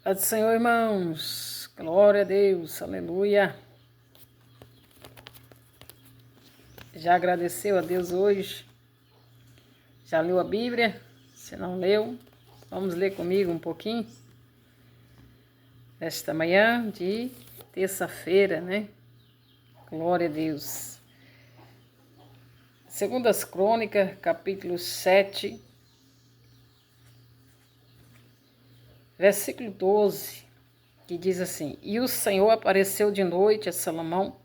Paz do Senhor, irmãos. Glória a Deus. Aleluia. Já agradeceu a Deus hoje? Já leu a Bíblia? Se não leu, vamos ler comigo um pouquinho? Esta manhã de terça-feira, né? Glória a Deus. Segundas Crônicas, capítulo 7, versículo 12, que diz assim: E o Senhor apareceu de noite a Salomão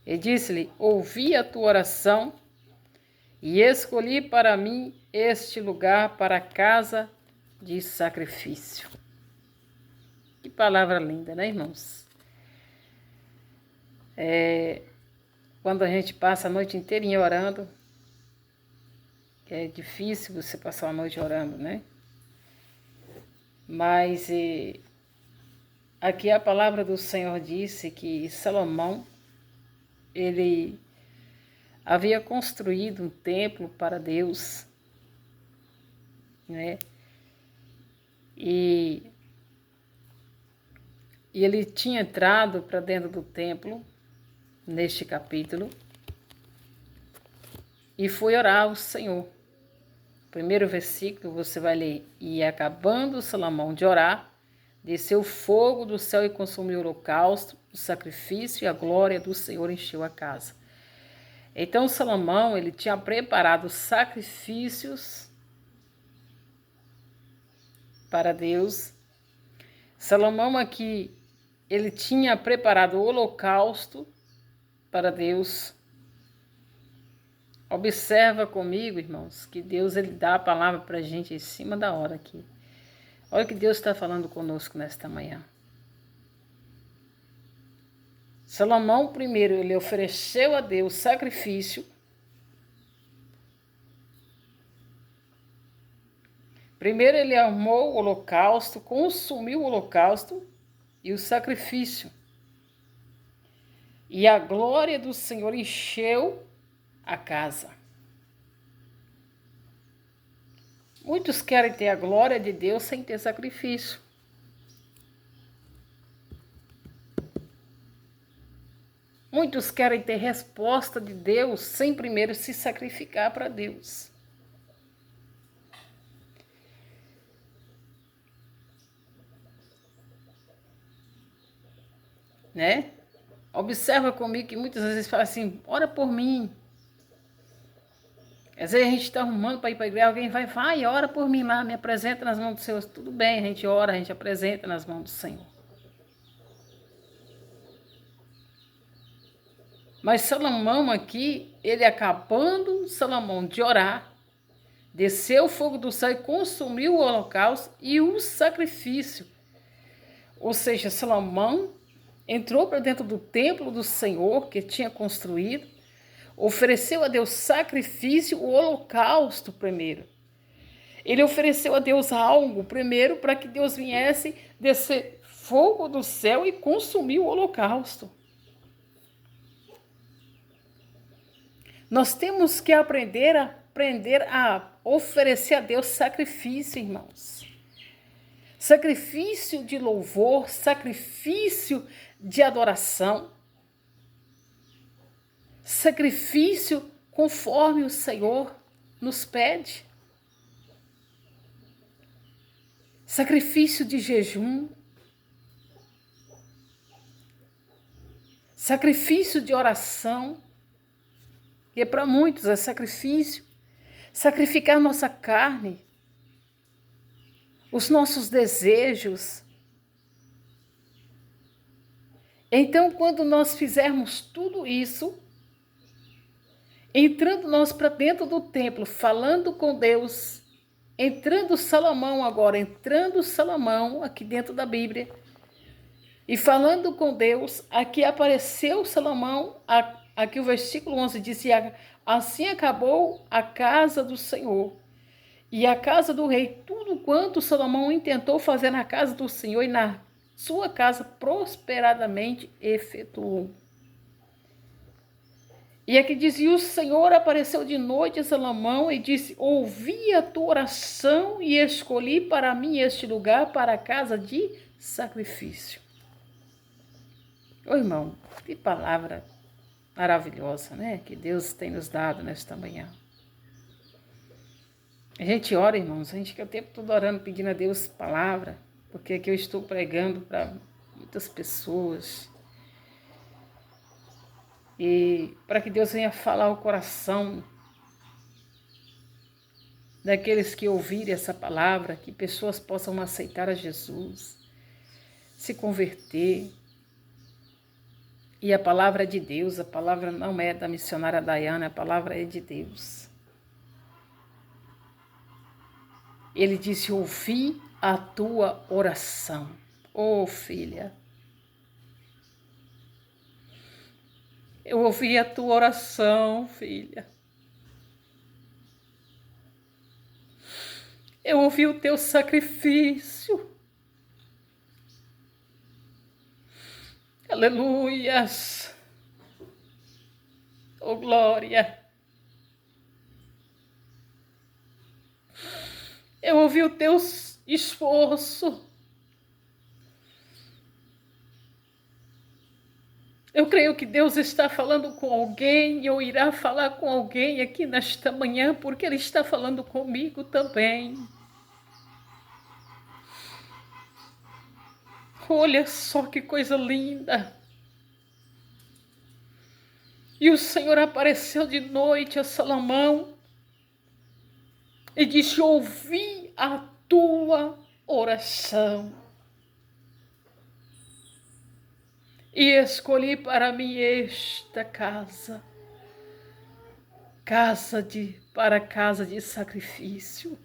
e disse-lhe: Ouvi a tua oração e escolhi para mim este lugar para a casa de sacrifício. Que palavra linda, né, irmãos? Quando a gente passa a noite inteirinha orando, é difícil você passar a noite orando, né? Mas aqui a palavra do Senhor disse que Salomão, ele havia construído um templo para Deus, né? E ele tinha entrado para dentro do templo, neste capítulo, e foi orar ao Senhor. O primeiro versículo você vai ler: E acabando Salomão de orar, desceu fogo do céu e consumiu o holocausto, o sacrifício, e a glória do Senhor encheu a casa. Então Salomão, ele tinha preparado sacrifícios para Deus. Salomão aqui, ele tinha preparado o holocausto para Deus. Observa comigo, irmãos, que Deus, ele dá a palavra para a gente em cima da hora aqui. Olha o que Deus está falando conosco nesta manhã. Salomão, primeiro, ele ofereceu a Deus sacrifício. Primeiro, ele armou o holocausto, consumiu o holocausto e o sacrifício. E a glória do Senhor encheu a casa. Muitos querem ter a glória de Deus sem ter sacrifício. Muitos querem ter resposta de Deus sem primeiro se sacrificar para Deus. Né? Observa comigo que muitas vezes fala assim: ora por mim. Às vezes a gente está arrumando para ir para a igreja, alguém vai, ora por mim lá, me apresenta nas mãos do Senhor. Tudo bem, a gente ora, a gente apresenta nas mãos do Senhor. Mas Salomão aqui, ele acabando, Salomão de orar, desceu o fogo do céu e consumiu o holocausto e o sacrifício. Ou seja, Salomão entrou para dentro do templo do Senhor que tinha construído, ofereceu a Deus sacrifício, o holocausto primeiro. Ele ofereceu a Deus algo primeiro para que Deus viesse descer fogo do céu e consumir o holocausto. Nós temos que aprender a oferecer a Deus sacrifício, irmãos. Sacrifício de louvor, sacrifício de adoração. Sacrifício conforme o Senhor nos pede. Sacrifício de jejum. Sacrifício de oração. E para muitos é sacrifício. Sacrificar nossa carne, os nossos desejos. Então, quando nós fizermos tudo isso, entrando nós para dentro do templo, falando com Deus, entrando Salomão aqui dentro da Bíblia, e falando com Deus, aqui apareceu Salomão, aqui o versículo 11 diz: assim acabou a casa do Senhor e a casa do rei, tudo quanto Salomão intentou fazer na casa do Senhor e na sua casa prosperadamente efetuou. E aqui diz: E o Senhor apareceu de noite a Salomão e disse: Ouvi a tua oração e escolhi para mim este lugar para a casa de sacrifício. Ô irmão, que palavra maravilhosa, né? Que Deus tem nos dado nesta manhã. A gente ora, irmãos, a gente fica o tempo todo orando, pedindo a Deus palavra, porque aqui eu estou pregando para muitas pessoas. E para que Deus venha falar ao coração daqueles que ouvirem essa palavra, que pessoas possam aceitar a Jesus, se converter. E a palavra é de Deus, a palavra não é da missionária Dayana, a palavra é de Deus. Ele disse: ouvi a tua oração. Ô filha, eu ouvi a tua oração, filha. Eu ouvi o teu sacrifício. Aleluias. Oh, glória. Eu ouvi o teu esforço. Eu creio que Deus está falando com alguém, ou irá falar com alguém aqui nesta manhã, porque Ele está falando comigo também. Olha só que coisa linda. E o Senhor apareceu de noite a Salomão e disse: ouvi a tua oração e escolhi para mim esta casa, casa de sacrifício.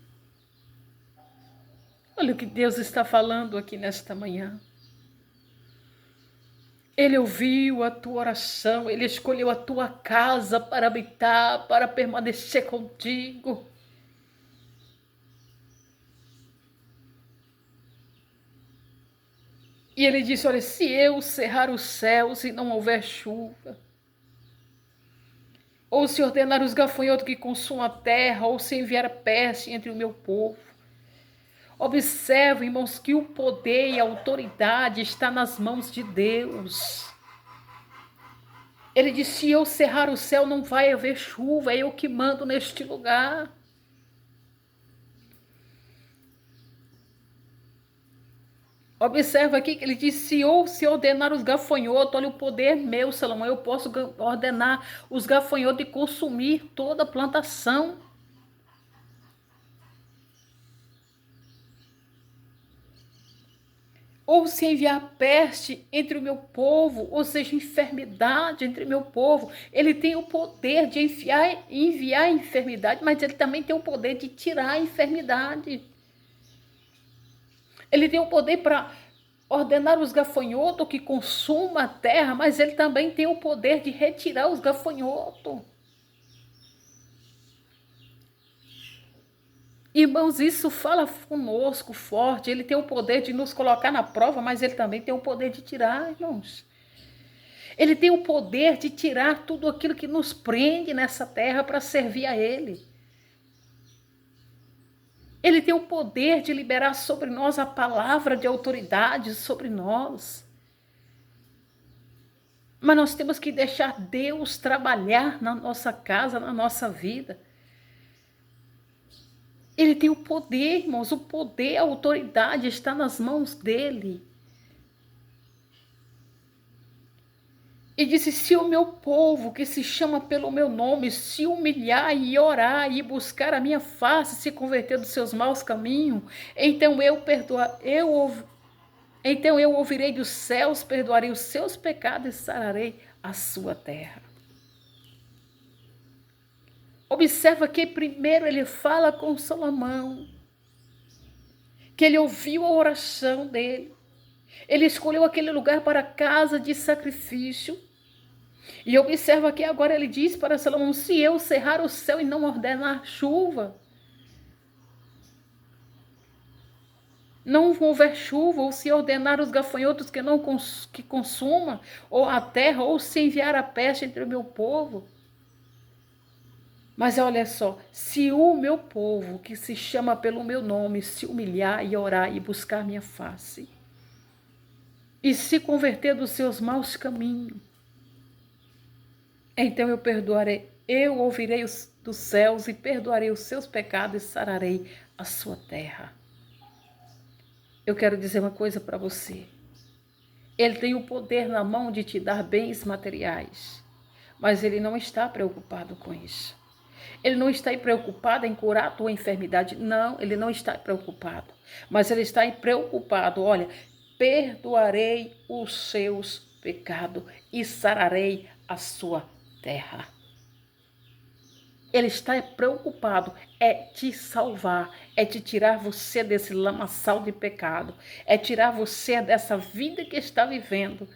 Olha o que Deus está falando aqui nesta manhã. Ele ouviu a tua oração, Ele escolheu a tua casa para habitar, para permanecer contigo. E Ele disse: olha, se eu cerrar os céus e não houver chuva, ou se ordenar os gafanhotos que consumam a terra, ou se enviar peste entre o meu povo. Observe, irmãos, que o poder e a autoridade está nas mãos de Deus. Ele disse: se eu cerrar o céu, não vai haver chuva, é eu que mando neste lugar. Observa aqui que ele disse: se ordenar os gafanhotos, olha o poder meu, Salomão, eu posso ordenar os gafanhotos e consumir toda a plantação. Ou se enviar peste entre o meu povo, ou seja, enfermidade entre o meu povo. Ele tem o poder de enviar enfermidade, mas ele também tem o poder de tirar a enfermidade. Ele tem o poder para ordenar os gafanhotos que consumam a terra, mas ele também tem o poder de retirar os gafanhotos. Irmãos, isso fala conosco forte. Ele tem o poder de nos colocar na prova, mas ele também tem o poder de tirar, irmãos. Ele tem o poder de tirar tudo aquilo que nos prende nessa terra para servir a Ele. Ele tem o poder de liberar sobre nós a palavra de autoridade sobre nós. Mas nós temos que deixar Deus trabalhar na nossa casa, na nossa vida. Ele tem o poder, irmãos, o poder, a autoridade está nas mãos dele. E disse: se o meu povo, que se chama pelo meu nome, se humilhar e orar e buscar a minha face, se converter dos seus maus caminhos, então eu ouvirei dos céus, perdoarei os seus pecados e sararei a sua terra. Observa que primeiro ele fala com Salomão, que ele ouviu a oração dele. Ele escolheu aquele lugar para a casa de sacrifício. E observa que agora ele diz para Salomão: se eu cerrar o céu e não ordenar chuva, não houver chuva, ou se ordenar os gafanhotos que consuma, ou a terra, ou se enviar a peste entre o meu povo. Mas olha só, se o meu povo, que se chama pelo meu nome, se humilhar e orar e buscar minha face, e se converter dos seus maus caminhos, então eu perdoarei, eu ouvirei dos céus e perdoarei os seus pecados e sararei a sua terra. Eu quero dizer uma coisa para você. Ele tem o poder na mão de te dar bens materiais, mas ele não está preocupado com isso. Ele não está preocupado em curar a tua enfermidade. Não, ele não está preocupado. Mas ele está preocupado, olha, perdoarei os seus pecados e sararei a sua terra. Ele está preocupado, é te salvar, é te tirar você desse lamaçal de pecado, é tirar você dessa vida que está vivendo.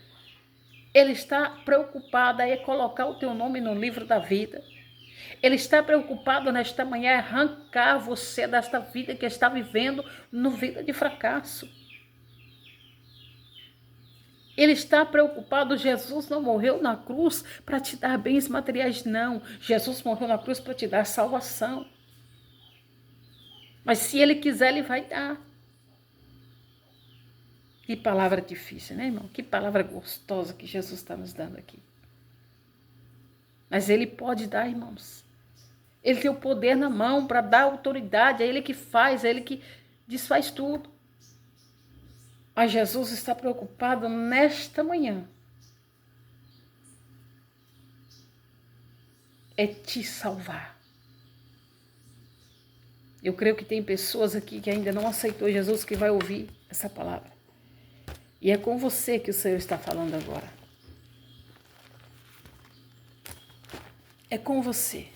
Ele está preocupado em colocar o teu nome no livro da vida. Ele está preocupado nesta manhã em arrancar você desta vida que está vivendo, no vida de fracasso. Ele está preocupado, Jesus não morreu na cruz para te dar bens materiais, não. Jesus morreu na cruz para te dar salvação. Mas se ele quiser, ele vai dar. Que palavra difícil, né, irmão? Que palavra gostosa que Jesus está nos dando aqui. Mas ele pode dar, irmãos. Ele tem o poder na mão para dar autoridade, é ele que faz, é ele que desfaz tudo. Mas Jesus está preocupado nesta manhã. É te salvar. Eu creio que tem pessoas aqui que ainda não aceitou Jesus que vai ouvir essa palavra. E é com você que o Senhor está falando agora. É com você.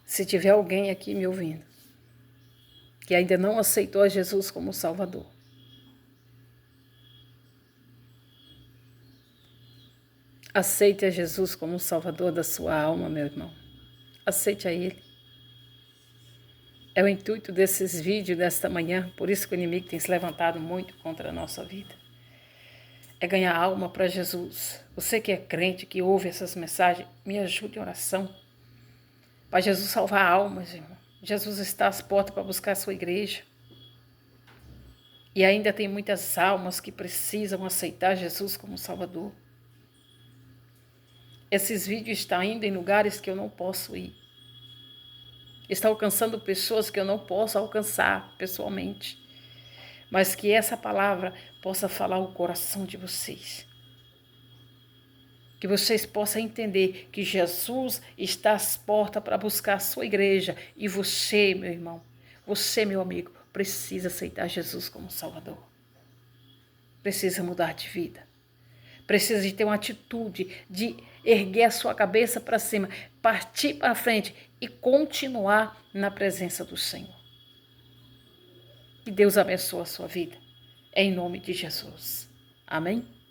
Se tiver alguém aqui me ouvindo, que ainda não aceitou a Jesus como Salvador, aceite a Jesus como Salvador da sua alma, meu irmão. Aceite a Ele. É o intuito desses vídeos desta manhã, por isso que o inimigo tem se levantado muito contra a nossa vida. É ganhar alma para Jesus. Você que é crente, que ouve essas mensagens, me ajude em oração. Para Jesus salvar almas, irmão. Jesus está às portas para buscar a sua igreja. E ainda tem muitas almas que precisam aceitar Jesus como Salvador. Esses vídeos estão indo em lugares que eu não posso ir. Está alcançando pessoas que eu não posso alcançar pessoalmente. Mas que essa palavra possa falar o coração de vocês. Que vocês possam entender que Jesus está às portas para buscar a sua igreja. E você, meu irmão, você, meu amigo, precisa aceitar Jesus como Salvador. Precisa mudar de vida. Precisa de ter uma atitude de erguer a sua cabeça para cima, partir para frente e continuar na presença do Senhor. Que Deus abençoe a sua vida. Em nome de Jesus. Amém?